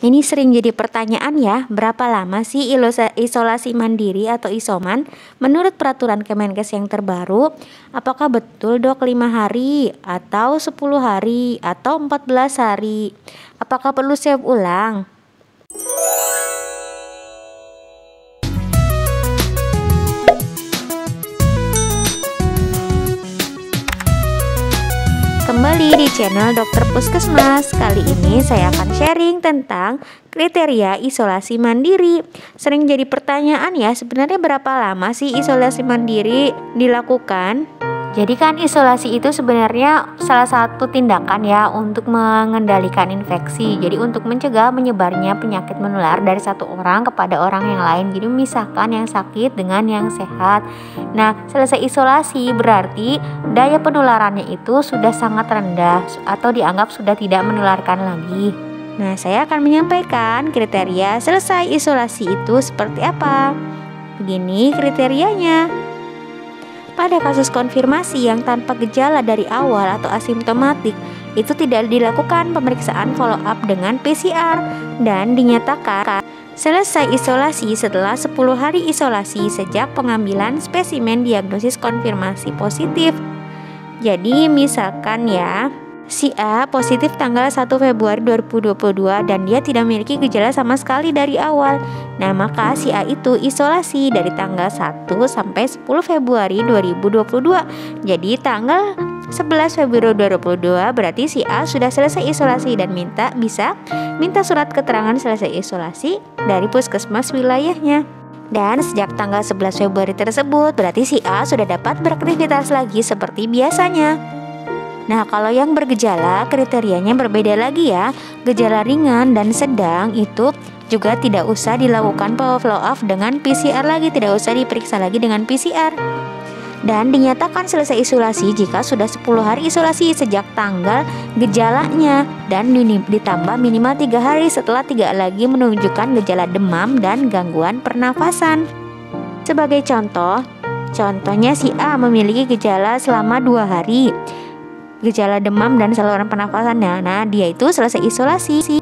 Ini sering jadi pertanyaan ya, berapa lama sih isolasi mandiri atau isoman menurut peraturan Kemenkes yang terbaru? Apakah betul dok 5 hari atau 10 hari atau 14 hari? Apakah perlu save ulang? Kembali di channel Dokter Puskesmas. Kali ini saya akan sharing tentang kriteria isolasi mandiri. Sering jadi pertanyaan ya, sebenarnya berapa lama sih isolasi mandiri dilakukan? Jadi kan isolasi itu sebenarnya salah satu tindakan ya untuk mengendalikan infeksi. Jadi untuk mencegah menyebarnya penyakit menular dari satu orang kepada orang yang lain. Jadi memisahkan yang sakit dengan yang sehat. Nah, selesai isolasi berarti daya penularannya itu sudah sangat rendah atau dianggap sudah tidak menularkan lagi. Nah, saya akan menyampaikan kriteria selesai isolasi itu seperti apa. Begini kriterianya. Pada kasus konfirmasi yang tanpa gejala dari awal atau asimptomatik, itu tidak dilakukan pemeriksaan follow up dengan PCR dan dinyatakan selesai isolasi setelah 10 hari isolasi sejak pengambilan spesimen diagnosis konfirmasi positif. Jadi misalkan ya, si A positif tanggal 1 Februari 2022 dan dia tidak memiliki gejala sama sekali dari awal. Nah, maka si A itu isolasi dari tanggal 1 sampai 10 Februari 2022. Jadi tanggal 11 Februari 2022 berarti si A sudah selesai isolasi dan bisa minta surat keterangan selesai isolasi dari puskesmas wilayahnya. Dan sejak tanggal 11 Februari tersebut berarti si A sudah dapat beraktivitas lagi seperti biasanya. Nah, kalau yang bergejala kriterianya berbeda lagi ya. Gejala ringan dan sedang itu juga tidak usah dilakukan follow up dengan PCR lagi, tidak usah diperiksa lagi dengan PCR. Dan dinyatakan selesai isolasi jika sudah 10 hari isolasi sejak tanggal gejalanya dan ditambah minimal 3 hari setelah tidak lagi menunjukkan gejala demam dan gangguan pernafasan. Sebagai contohnya si A memiliki gejala selama 2 hari. Gejala demam dan saluran pernafasannya. Nah, dia itu selesai isolasi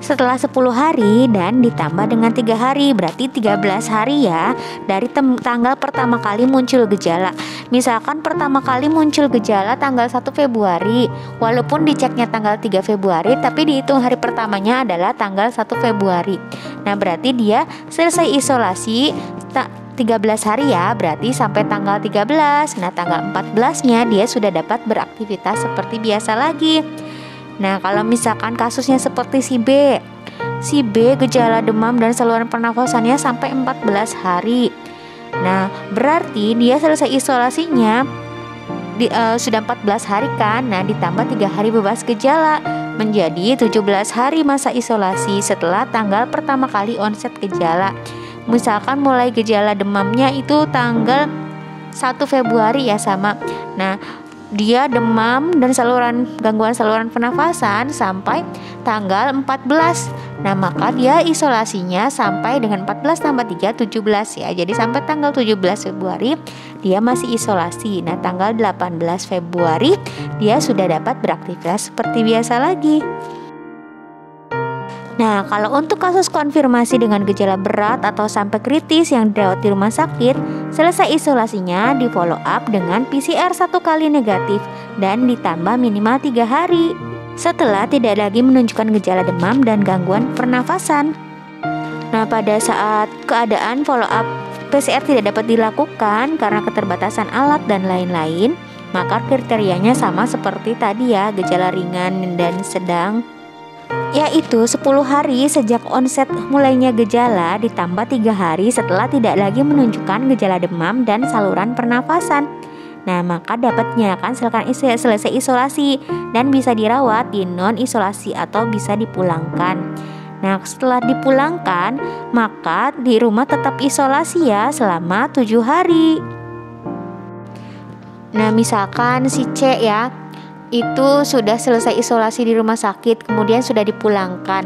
setelah 10 hari dan ditambah dengan 3 hari, berarti 13 hari ya dari tanggal pertama kali muncul gejala. Misalkan pertama kali muncul gejala tanggal 1 Februari, walaupun diceknya tanggal 3 Februari, tapi dihitung hari pertamanya adalah tanggal 1 Februari. Nah, berarti dia selesai isolasi 13 hari ya, berarti sampai tanggal 13. Nah, tanggal 14-nya dia sudah dapat beraktivitas seperti biasa lagi. Nah, kalau misalkan kasusnya seperti si B gejala demam dan saluran pernafasannya sampai 14 hari. Nah, berarti dia selesai isolasinya sudah 14 hari kan. Nah, ditambah 3 hari bebas gejala menjadi 17 hari masa isolasi setelah tanggal pertama kali onset gejala. Misalkan mulai gejala demamnya itu tanggal 1 Februari ya sama. Nah, dia demam dan gangguan saluran pernafasan sampai tanggal 14. Nah, maka dia isolasinya sampai dengan 14 tambah 3 17 ya. Jadi sampai tanggal 17 Februari dia masih isolasi. Nah, tanggal 18 Februari dia sudah dapat beraktivitas seperti biasa lagi. Nah, kalau untuk kasus konfirmasi dengan gejala berat atau sampai kritis yang dirawat di rumah sakit, selesai isolasinya di follow up dengan PCR 1 kali negatif dan ditambah minimal 3 hari setelah tidak lagi menunjukkan gejala demam dan gangguan pernafasan. Nah, pada saat keadaan follow up PCR tidak dapat dilakukan karena keterbatasan alat dan lain-lain, maka kriterianya sama seperti tadi ya, gejala ringan dan sedang, yaitu 10 hari sejak onset mulainya gejala ditambah 3 hari setelah tidak lagi menunjukkan gejala demam dan saluran pernafasan. Nah, maka dapat dinyatakan selesai isolasi dan bisa dirawat di non isolasi atau bisa dipulangkan. Nah, setelah dipulangkan maka di rumah tetap isolasi ya selama 7 hari. Nah, misalkan si C ya itu sudah selesai isolasi di rumah sakit, kemudian sudah dipulangkan.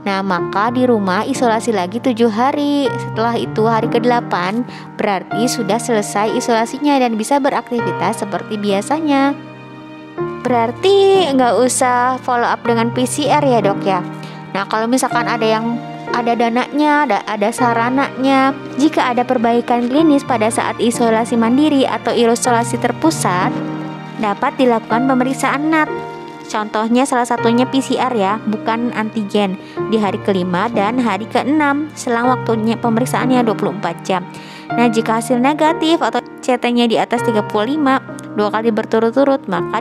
Nah, maka di rumah isolasi lagi 7 hari. Setelah itu hari ke-8 berarti sudah selesai isolasinya dan bisa beraktivitas seperti biasanya. Berarti nggak usah follow up dengan PCR ya dok ya. Nah, kalau misalkan ada dananya, ada sarananya. Jika ada perbaikan klinis pada saat isolasi mandiri atau isolasi terpusat, dapat dilakukan pemeriksaan NAT. Contohnya salah satunya PCR ya, bukan antigen, di hari kelima dan hari ke-6 selang waktunya pemeriksaannya 24 jam. Nah, jika hasil negatif atau CT-nya di atas 35 2 kali berturut-turut, maka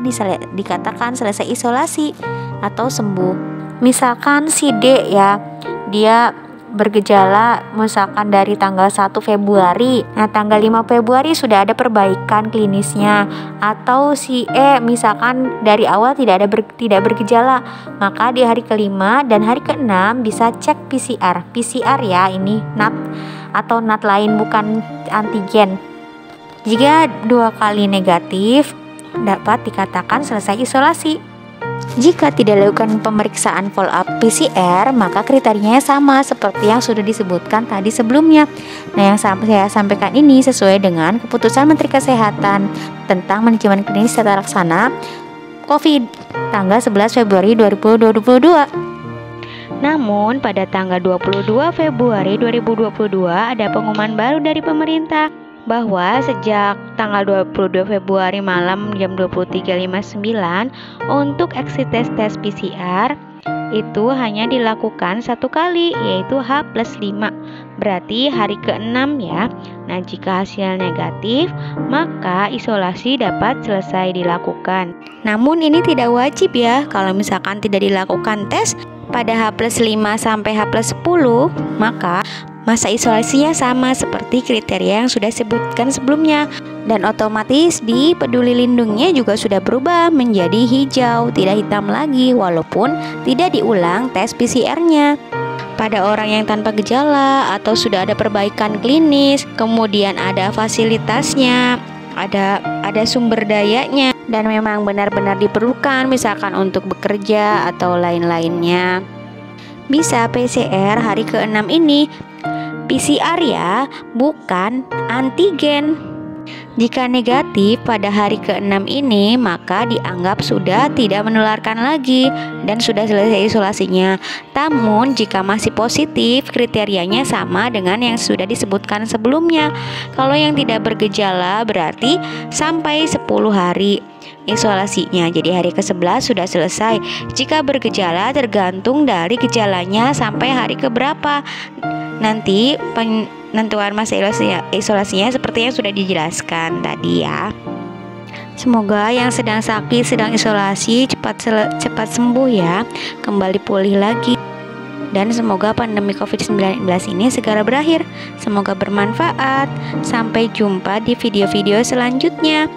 dikatakan selesai isolasi atau sembuh. Misalkan si D ya, dia bergejala misalkan dari tanggal 1 Februari. Nah, tanggal 5 Februari sudah ada perbaikan klinisnya. Atau si E misalkan dari awal tidak bergejala, maka di hari kelima dan hari ke-6 bisa cek PCR. PCR ya, ini NAT atau NAT lain, bukan antigen. Jika 2 kali negatif, dapat dikatakan selesai isolasi. Jika tidak dilakukan pemeriksaan follow up PCR, maka kriterianya sama seperti yang sudah disebutkan tadi sebelumnya. Nah, yang saya sampaikan ini sesuai dengan keputusan Menteri Kesehatan tentang manajemen klinis tata laksana COVID tanggal 11 Februari 2022. Namun, pada tanggal 22 Februari 2022 ada pengumuman baru dari pemerintah bahwa sejak tanggal 22 Februari malam jam 23.59 untuk exit tes PCR itu hanya dilakukan 1 kali, yaitu H+5, berarti hari ke-6 ya. Nah, jika hasil negatif, maka isolasi dapat selesai dilakukan. Namun ini tidak wajib ya, kalau misalkan tidak dilakukan tes pada H+5 sampai H+10, maka masa isolasinya sama seperti kriteria yang sudah disebutkan sebelumnya. Dan otomatis di peduli lindungnya juga sudah berubah menjadi hijau, tidak hitam lagi, walaupun tidak diulang tes PCR-nya. Pada orang yang tanpa gejala atau sudah ada perbaikan klinis, kemudian ada fasilitasnya, ada sumber dayanya, dan memang benar-benar diperlukan misalkan untuk bekerja atau lain-lainnya, bisa PCR hari ke-6 ini. PCR ya, bukan antigen. Jika negatif pada hari ke-6 ini, maka dianggap sudah tidak menularkan lagi dan sudah selesai isolasinya. Namun jika masih positif, kriterianya sama dengan yang sudah disebutkan sebelumnya. Kalau yang tidak bergejala berarti sampai 10 hari isolasinya, jadi hari ke-11 sudah selesai. Jika bergejala tergantung dari gejalanya sampai hari keberapa. Nanti penentuan masa isolasinya seperti yang sudah dijelaskan tadi ya. Semoga yang sedang sakit, sedang isolasi cepat sembuh ya, kembali pulih lagi. Dan semoga pandemi COVID-19 ini segera berakhir. Semoga bermanfaat. Sampai jumpa di video-video selanjutnya.